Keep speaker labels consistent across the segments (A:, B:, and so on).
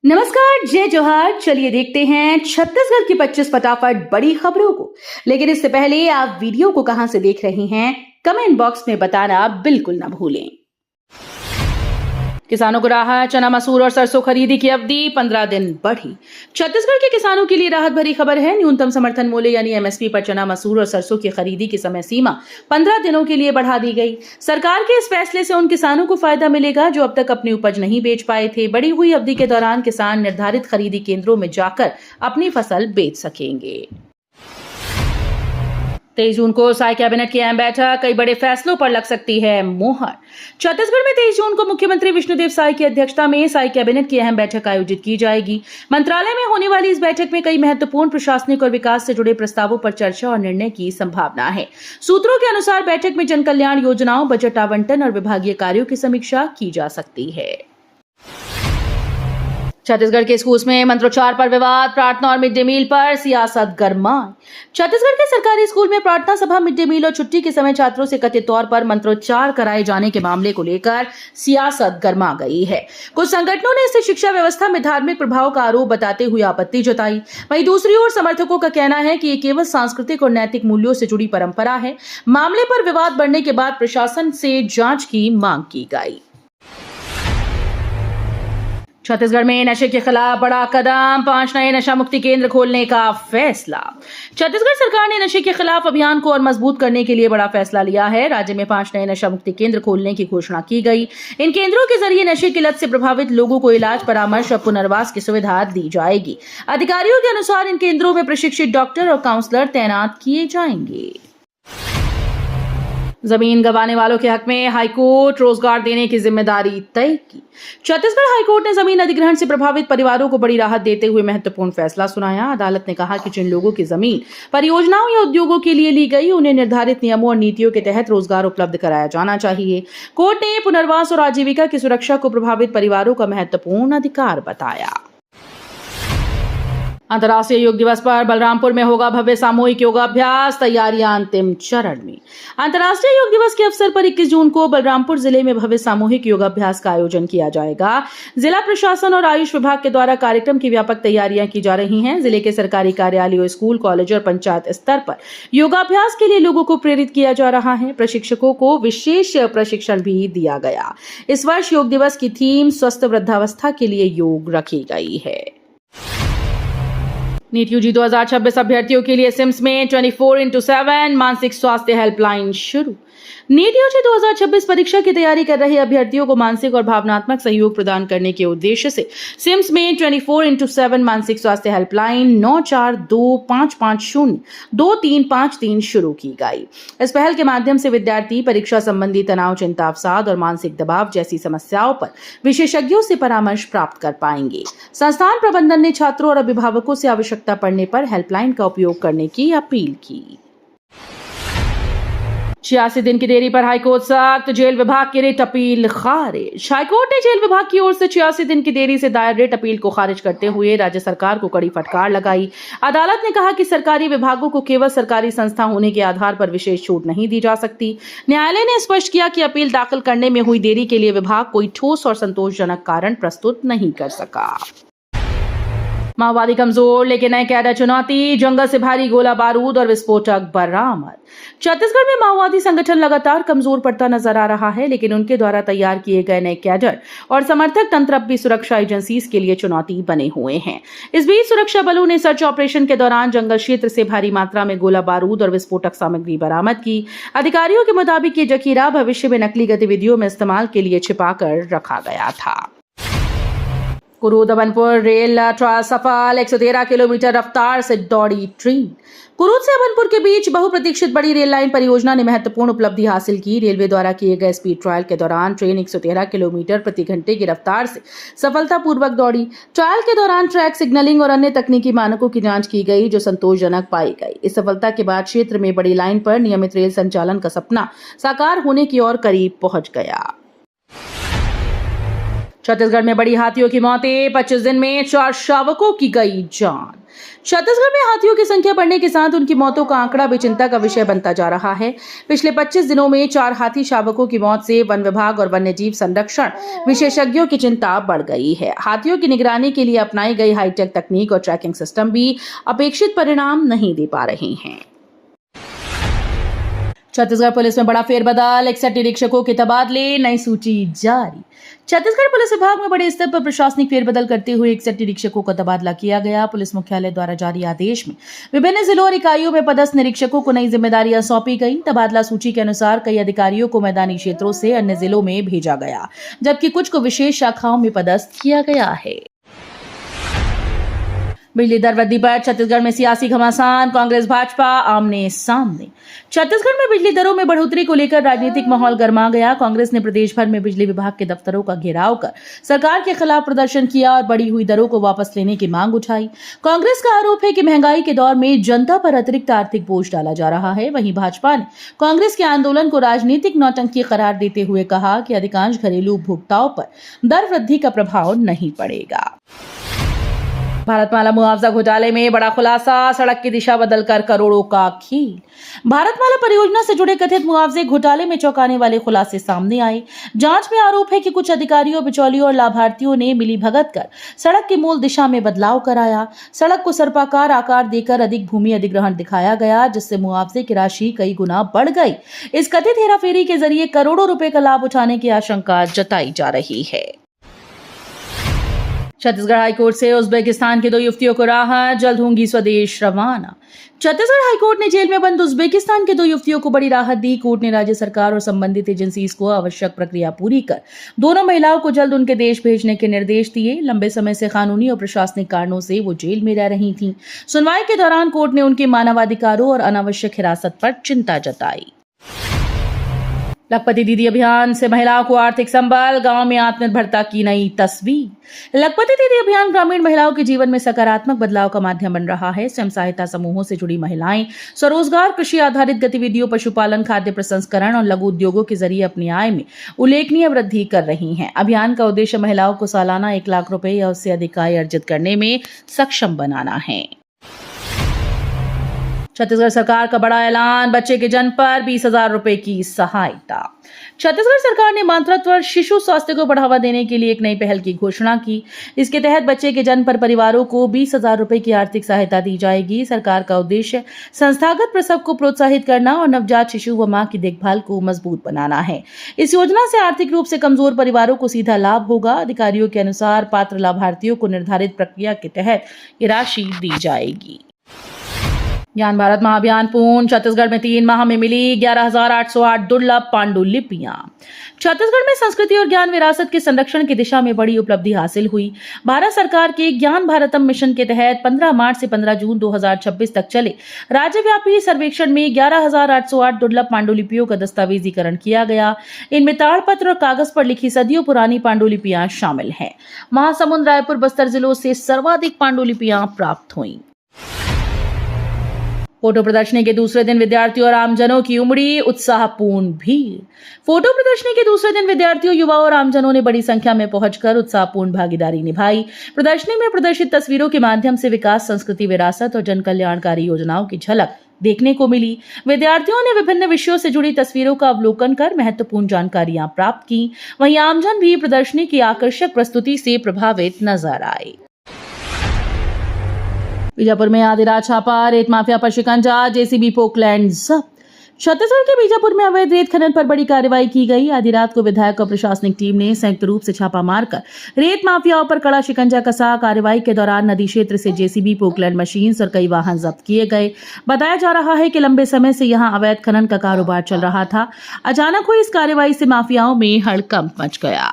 A: नमस्कार, जय जोहार। चलिए देखते हैं छत्तीसगढ़ की 25 फटाफट बड़ी खबरों को। लेकिन इससे पहले आप वीडियो को कहां से देख रहे हैं, कमेंट बॉक्स में बताना बिल्कुल ना भूलें। किसानों को राहत, चना मसूर और सरसों खरीदी की अवधि 15 दिन बढ़ी। छत्तीसगढ़ के किसानों के लिए राहत भरी खबर है। न्यूनतम समर्थन मूल्य यानी एमएसपी पर चना मसूर और सरसों की खरीदी की समय सीमा 15 दिनों के लिए बढ़ा दी गई। सरकार के इस फैसले से उन किसानों को फायदा मिलेगा जो अब तक अपनी उपज नहीं बेच पाए थे। बढ़ी हुई अवधि के दौरान किसान निर्धारित खरीदी केंद्रों में जाकर अपनी फसल बेच सकेंगे। 23 जून को साय कैबिनेट की अहम बैठक, कई बड़े फैसलों पर लग सकती है मोहर। छत्तीसगढ़ में 23 जून को मुख्यमंत्री विष्णुदेव साय की अध्यक्षता में साय कैबिनेट की अहम बैठक आयोजित की जाएगी। मंत्रालय में होने वाली इस बैठक में कई महत्वपूर्ण प्रशासनिक और विकास से जुड़े प्रस्तावों पर चर्चा और निर्णय की संभावना है। सूत्रों के अनुसार बैठक में जन कल्याण योजनाओं, बजट आवंटन और विभागीय कार्यों की समीक्षा की जा सकती है। छत्तीसगढ़ के स्कूल्स में मंत्रोच्चार पर विवाद, प्रार्थना और मिड डे मील पर सियासत गरमाई। छत्तीसगढ़ के सरकारी स्कूल में प्रार्थना सभा, मिड डे मील और छुट्टी के समय छात्रों से कथित तौर पर मंत्रोच्चार कराए जाने के मामले को लेकर सियासत गरमा गई है। कुछ संगठनों ने इसे शिक्षा व्यवस्था में धार्मिक प्रभाव का आरोप बताते हुए आपत्ति जताई। वहीं दूसरी ओर समर्थकों का कहना है कि ये केवल सांस्कृतिक और नैतिक मूल्यों से जुड़ी परंपरा है। मामले पर विवाद बढ़ने के बाद प्रशासन से जांच की मांग की गई। छत्तीसगढ़ में नशे के खिलाफ बड़ा कदम, 5 नए नशा मुक्ति केंद्र खोलने का फैसला। छत्तीसगढ़ सरकार ने नशे के खिलाफ अभियान को और मजबूत करने के लिए बड़ा फैसला लिया है। राज्य में 5 नए नशा मुक्ति केंद्र खोलने की घोषणा की गई। इन केंद्रों के जरिए नशे की लत से प्रभावित लोगों को इलाज, परामर्श और पुनर्वास की सुविधा दी जाएगी। अधिकारियों के अनुसार इन केंद्रों में प्रशिक्षित डॉक्टर और काउंसलर तैनात किए जाएंगे। जमीन गंवाने वालों के हक में हाईकोर्ट रोजगार देने की जिम्मेदारी तय की। छत्तीसगढ़ हाईकोर्ट ने जमीन अधिग्रहण से प्रभावित परिवारों को बड़ी राहत देते हुए महत्वपूर्ण फैसला सुनाया। अदालत ने कहा कि जिन लोगों की जमीन परियोजनाओं या उद्योगों के लिए ली गई, उन्हें निर्धारित नियमों और नीतियों के तहत रोजगार उपलब्ध कराया जाना चाहिए। कोर्ट ने पुनर्वास और आजीविका की सुरक्षा को प्रभावित परिवारों का महत्वपूर्ण अधिकार बताया। अंतर्राष्ट्रीय योग दिवस पर बलरामपुर में होगा भव्य सामूहिक योगाभ्यास, तैयारियां अंतिम चरण में। अंतर्राष्ट्रीय योग दिवस के अवसर पर 21 जून को बलरामपुर जिले में भव्य सामूहिक योगाभ्यास का आयोजन किया जाएगा। जिला प्रशासन और आयुष विभाग के द्वारा कार्यक्रम की व्यापक तैयारियां की जा रही हैं। जिले के सरकारी कार्यालयों, स्कूल, कॉलेज और पंचायत स्तर पर योगाभ्यास के लिए लोगों को प्रेरित किया जा रहा है। प्रशिक्षकों को विशेष प्रशिक्षण भी दिया गया। इस वर्ष योग दिवस की थीम स्वस्थ वृद्धावस्था के लिए योग रखी गई है। नीट यूजी 2026 अभ्यर्थियों के लिए सिम्स में 24x7 मानसिक स्वास्थ्य हेल्पलाइन शुरू। नीट यूजी 2026 परीक्षा की तैयारी कर रहे अभ्यर्थियों को मानसिक और भावनात्मक सहयोग प्रदान करने के उद्देश्य से सिम्स में 24x7 मानसिक स्वास्थ्य हेल्पलाइन 9425502353 शुरू की गई। इस पहल के माध्यम से विद्यार्थी परीक्षा संबंधी तनाव, चिंता, अवसाद और मानसिक दबाव जैसी समस्याओं पर विशेषज्ञों से परामर्श प्राप्त कर पाएंगे। संस्थान प्रबंधन ने छात्रों और अभिभावकों से आवश्यकता पड़ने पर हेल्पलाइन का उपयोग करने की अपील की। 86 दिन की देरी पर हाईकोर्ट सख्त, जेल विभाग की रिट अपील खारिज। हाईकोर्ट ने जेल विभाग की ओर से 86 दिन की देरी से दायर रिट अपील को खारिज करते हुए राज्य सरकार को कड़ी फटकार लगाई। अदालत ने कहा कि सरकारी विभागों को केवल सरकारी संस्था होने के आधार पर विशेष छूट नहीं दी जा सकती। न्यायालय ने स्पष्ट किया कि अपील दाखिल करने में हुई देरी के लिए विभाग कोई ठोस और संतोषजनक कारण प्रस्तुत नहीं कर सका। माओवादी कमजोर, लेकिन नए कैडर चुनौती, जंगल से भारी गोला बारूद और विस्फोटक बरामद। छत्तीसगढ़ में माओवादी संगठन लगातार कमजोर पड़ता नजर आ रहा है, लेकिन उनके द्वारा तैयार किए गए नए कैडर और समर्थक तंत्र अब भी सुरक्षा एजेंसीज के लिए चुनौती बने हुए हैं। इस बीच सुरक्षा बलों ने सर्च ऑपरेशन के दौरान जंगल क्षेत्र से भारी मात्रा में गोला बारूद और विस्फोटक सामग्री बरामद की। अधिकारियों के मुताबिक ये जखीरा भविष्य में नकली गतिविधियों में इस्तेमाल के लिए छिपाकर रखा गया था। कुरूद अबनपुर रेल ट्रायल सफल, 113 किलोमीटर रफ्तार से दौड़ी ट्रेन। कुरूद से अबनपुर के बीच बहुप्रतीक्षित बड़ी रेल लाइन परियोजना ने महत्वपूर्ण उपलब्धि हासिल की। रेलवे द्वारा किए गए स्पीड ट्रायल के दौरान ट्रेन 113 किलोमीटर प्रति घंटे की रफ्तार से सफलतापूर्वक दौड़ी। ट्रायल के दौरान ट्रैक सिग्नलिंग और अन्य तकनीकी मानकों की जांच की गई, जो संतोषजनक पाई गई। इस सफलता के बाद क्षेत्र में बड़ी लाइन पर नियमित रेल संचालन का सपना साकार होने की ओर करीब पहुंच गया। छत्तीसगढ़ में बड़ी हाथियों की मौतें, 25 दिन में 4 शावकों की गई जान। छत्तीसगढ़ में हाथियों की संख्या बढ़ने के साथ उनकी मौतों का आंकड़ा भी चिंता का विषय बनता जा रहा है। पिछले 25 दिनों में 4 हाथी शावकों की मौत से वन विभाग और वन्यजीव संरक्षण विशेषज्ञों की चिंता बढ़ गई है। हाथियों की निगरानी के लिए अपनाई गई हाईटेक तकनीक और ट्रैकिंग सिस्टम भी अपेक्षित परिणाम नहीं दे पा रहे हैं। छत्तीसगढ़ पुलिस में बड़ा फेरबदल, 61 निरीक्षकों के तबादले, नई सूची जारी। छत्तीसगढ़ पुलिस विभाग में बड़े स्तर पर प्रशासनिक फेरबदल करते हुए 61 निरीक्षकों का तबादला किया गया। पुलिस मुख्यालय द्वारा जारी आदेश में विभिन्न जिलों और इकाइयों में पदस्थ निरीक्षकों को नई जिम्मेदारियां सौंपी गई। तबादला सूची के अनुसार कई अधिकारियों को मैदानी क्षेत्रों से अन्य जिलों में भेजा गया, जबकि कुछ को विशेष शाखाओं में पदस्थ किया गया है। बिजली दर वृद्धि पर छत्तीसगढ़ में सियासी घमासान, कांग्रेस भाजपा आमने सामने। छत्तीसगढ़ में बिजली दरों में बढ़ोतरी को लेकर राजनीतिक माहौल गर्मा गया। कांग्रेस ने प्रदेश भर में बिजली विभाग के दफ्तरों का घेराव कर सरकार के खिलाफ प्रदर्शन किया और बढ़ी हुई दरों को वापस लेने की मांग उठाई। कांग्रेस का आरोप है कि महंगाई के दौर में जनता पर अतिरिक्त आर्थिक बोझ डाला जा रहा है। वहीं भाजपा ने कांग्रेस के आंदोलन को राजनीतिक नौटंकी करार देते हुए कहा कि अधिकांश घरेलू उपभोक्ताओं पर दर वृद्धि का प्रभाव नहीं पड़ेगा। भारतमाला मुआवजा घोटाले में बड़ा खुलासा, सड़क की दिशा बदलकर करोड़ों का खेल। भारतमाला परियोजना से जुड़े कथित मुआवजे घोटाले में चौंकाने वाले खुलासे सामने आए। जांच में आरोप है कि कुछ अधिकारियों, बिचौलियों और लाभार्थियों ने मिलीभगत कर सड़क की मूल दिशा में बदलाव कराया। सड़क को सर्पाकार आकार देकर अधिक भूमि अधिग्रहण दिखाया गया, जिससे मुआवजे की राशि कई गुना बढ़ गई। इस कथित हेराफेरी के जरिए करोड़ों रुपए का लाभ उठाने की आशंका जताई जा रही है। छत्तीसगढ़ हाईकोर्ट से उज्बेकिस्तान के 2 युवतियों को राहत, जल्द होंगी स्वदेश रवाना। छत्तीसगढ़ हाईकोर्ट ने जेल में बंद उज्बेकिस्तान के 2 युवतियों को बड़ी राहत दी। कोर्ट ने राज्य सरकार और संबंधित एजेंसीज को आवश्यक प्रक्रिया पूरी कर दोनों महिलाओं को जल्द उनके देश भेजने के निर्देश दिए। लंबे समय से कानूनी और प्रशासनिक कारणों से वो जेल में रह रही थीं। सुनवाई के दौरान कोर्ट ने उनके मानवाधिकारों और अनावश्यक हिरासत पर चिंता जताई। लखपति दीदी अभियान से महिलाओं को आर्थिक संबल, गांव में आत्मनिर्भरता की नई तस्वीर। लखपति दीदी अभियान ग्रामीण महिलाओं के जीवन में सकारात्मक बदलाव का माध्यम बन रहा है। स्वयं सहायता समूहों से जुड़ी महिलाएं स्वरोजगार, कृषि आधारित गतिविधियों, पशुपालन, खाद्य प्रसंस्करण और लघु उद्योगों के जरिए अपनी आय में उल्लेखनीय वृद्धि कर रही हैं। अभियान का उद्देश्य महिलाओं को सालाना 1 लाख रुपए या उससे अधिक आय अर्जित करने में सक्षम बनाना है। छत्तीसगढ़ सरकार का बड़ा ऐलान, बच्चे के जन्म पर 20,000 रुपए की सहायता। छत्तीसगढ़ सरकार ने मातृत्व और शिशु स्वास्थ्य को बढ़ावा देने के लिए एक नई पहल की घोषणा की। इसके तहत बच्चे के जन्म पर परिवारों को 20,000 रुपए की आर्थिक सहायता दी जाएगी। सरकार का उद्देश्य संस्थागत प्रसव को प्रोत्साहित करना और नवजात शिशु व मां की देखभाल को मजबूत बनाना है। इस योजना से आर्थिक रूप से कमजोर परिवारों को सीधा लाभ होगा। अधिकारियों के अनुसार पात्र लाभार्थियों को निर्धारित प्रक्रिया के तहत ये राशि दी जाएगी। ज्ञान भारत महाअभियान पूर्ण। छत्तीसगढ़ में 3 माह में मिली 11,808 दुर्लभ पांडुलिपियां। छत्तीसगढ़ में संस्कृति और ज्ञान विरासत के संरक्षण की दिशा में बड़ी उपलब्धि हासिल हुई। भारत सरकार के ज्ञान भारतम मिशन के तहत 15 मार्च से 15 जून 2026 तक चले राज्यव्यापी सर्वेक्षण में 11,808 दुर्लभ पांडुलिपियों का दस्तावेजीकरण किया गया। इनमें ताड़पत्र और कागज पर लिखी सदियों पुरानी पांडुलिपियां शामिल हैं। महासमुंद, रायपुर, बस्तर जिलों से सर्वाधिक पांडुलिपियां प्राप्त हुई। फोटो प्रदर्शनी के दूसरे दिन विद्यार्थियों और आमजनों की उमड़ी उत्साहपूर्ण भीड़। फोटो प्रदर्शनी के दूसरे दिन विद्यार्थियों, युवाओं और आमजनों ने बड़ी संख्या में पहुंचकर उत्साहपूर्ण भागीदारी निभाई। प्रदर्शनी में प्रदर्शित तस्वीरों के माध्यम से विकास, संस्कृति, विरासत और जन कल्याणकारी योजनाओं की झलक देखने को मिली। विद्यार्थियों ने विभिन्न विषयों से जुड़ी तस्वीरों का अवलोकन कर महत्वपूर्ण जानकारियां प्राप्त की। वहीं आमजन भी प्रदर्शनी की आकर्षक प्रस्तुति से प्रभावित नजर आए। बीजापुर में आधी रात छापा, रेत माफिया पर शिकंजा, जेसीबी पोकलैंड जब्त। छत्तीसगढ़ के बीजापुर में अवैध रेत खनन पर बड़ी कार्रवाई की गई। आधी रात को विधायक और प्रशासनिक टीम ने संयुक्त रूप से छापा मारकर रेत माफियाओं पर कड़ा शिकंजा कसा। कार्रवाई के दौरान नदी क्षेत्र से जेसीबी, पोकलैंड मशीन्स और कई वाहन जब्त किए गए। बताया जा रहा है कि लंबे समय से यहां अवैध खनन का कारोबार चल रहा था। अचानक हुई इस कार्रवाई से माफियाओं में हड़कंप मच गया।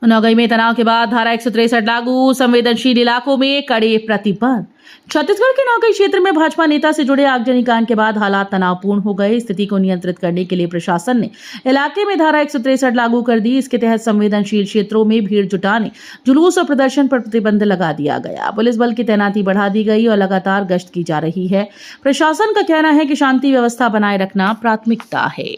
A: नौगई में तनाव के बाद धारा 163 लागू, संवेदनशील इलाकों में कड़े प्रतिबंध। छत्तीसगढ़ के नौगई क्षेत्र में भाजपा नेता से जुड़े आगजनी कांड के बाद हालात तनावपूर्ण हो गए। स्थिति को नियंत्रित करने के लिए प्रशासन ने इलाके में धारा 163 लागू कर दी। इसके तहत संवेदनशील क्षेत्रों में भीड़ जुटाने, जुलूस और प्रदर्शन पर प्रतिबंध लगा दिया गया। पुलिस बल की तैनाती बढ़ा दी गई और लगातार गश्त की जा रही है। प्रशासन का कहना है कि शांति व्यवस्था बनाए रखना प्राथमिकता है।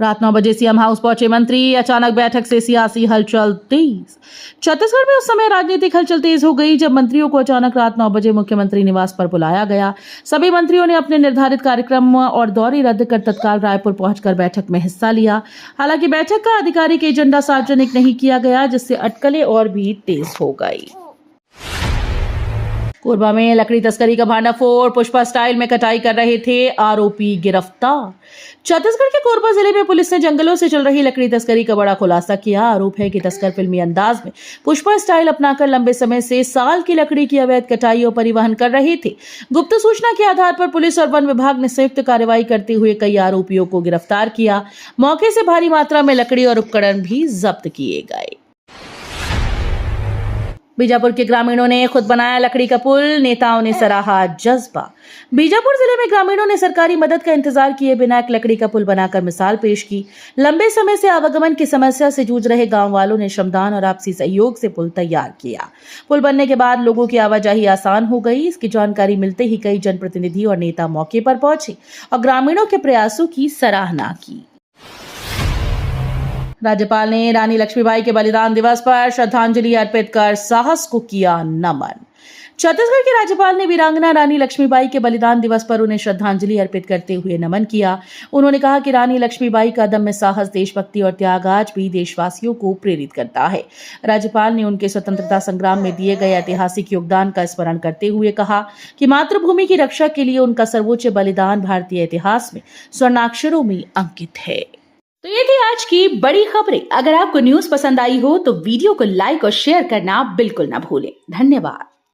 A: रात 9 बजे सीएम हाउस पहुंचे मंत्री, अचानक बैठक से सियासी हलचल तेज। छत्तीसगढ़ में उस समय राजनीतिक हलचल तेज हो गई जब मंत्रियों को अचानक रात 9 बजे मुख्यमंत्री निवास पर बुलाया गया। सभी मंत्रियों ने अपने निर्धारित कार्यक्रम और दौरे रद्द कर तत्काल रायपुर पहुंचकर बैठक में हिस्सा लिया। हालांकि बैठक का आधिकारिक एजेंडा सार्वजनिक नहीं किया गया, जिससे अटकलें और भी तेज हो गई। कोरबा में लकड़ी तस्करी का भांडाफोड़, पुष्पा स्टाइल में कटाई कर रहे थे आरोपी गिरफ्तार। छत्तीसगढ़ के कोरबा जिले में पुलिस ने जंगलों से चल रही लकड़ी तस्करी का बड़ा खुलासा किया। आरोप है कि तस्कर फिल्मी अंदाज में पुष्पा स्टाइल अपनाकर लंबे समय से साल की लकड़ी की अवैध कटाई और परिवहन कर रहे थे। गुप्त सूचना के आधार पर पुलिस और वन विभाग ने संयुक्त कार्रवाई करते हुए कई आरोपियों को गिरफ्तार किया। मौके से भारी मात्रा में लकड़ी और उपकरण भी जब्त किए गए। बीजापुर के ग्रामीणों ने खुद बनाया लकड़ी का पुल, नेताओं ने सराहा जज्बा। बीजापुर जिले में ग्रामीणों ने सरकारी मदद का इंतजार किए बिना एक लकड़ी का पुल बनाकर मिसाल पेश की। लंबे समय से आवागमन की समस्या से जूझ रहे गांव वालों ने श्रमदान और आपसी सहयोग से पुल तैयार किया। पुल बनने के बाद लोगों की आवाजाही आसान हो गई। इसकी जानकारी मिलते ही कई जनप्रतिनिधि और नेता मौके पर पहुंचे और ग्रामीणों के प्रयासों की सराहना की। राज्यपाल ने रानी लक्ष्मीबाई के बलिदान दिवस पर श्रद्धांजलि अर्पित कर साहस को किया नमन। छत्तीसगढ़ के राज्यपाल ने वीरांगना रानी लक्ष्मीबाई के बलिदान दिवस पर उन्हें श्रद्धांजलि अर्पित करते हुए नमन किया। उन्होंने कहा कि रानी लक्ष्मीबाई का अदम्य साहस, देशभक्ति और त्याग आज भी देशवासियों को प्रेरित करता है। राज्यपाल ने उनके स्वतंत्रता संग्राम में दिए गए ऐतिहासिक योगदान का स्मरण करते हुए कहा कि मातृभूमि की रक्षा के लिए उनका सर्वोच्च बलिदान भारतीय इतिहास में स्वर्णाक्षरों में अंकित है। तो ये थी आज की बड़ी खबरें। अगर आपको न्यूज पसंद आई हो तो वीडियो को लाइक और शेयर करना बिल्कुल ना भूलें। धन्यवाद।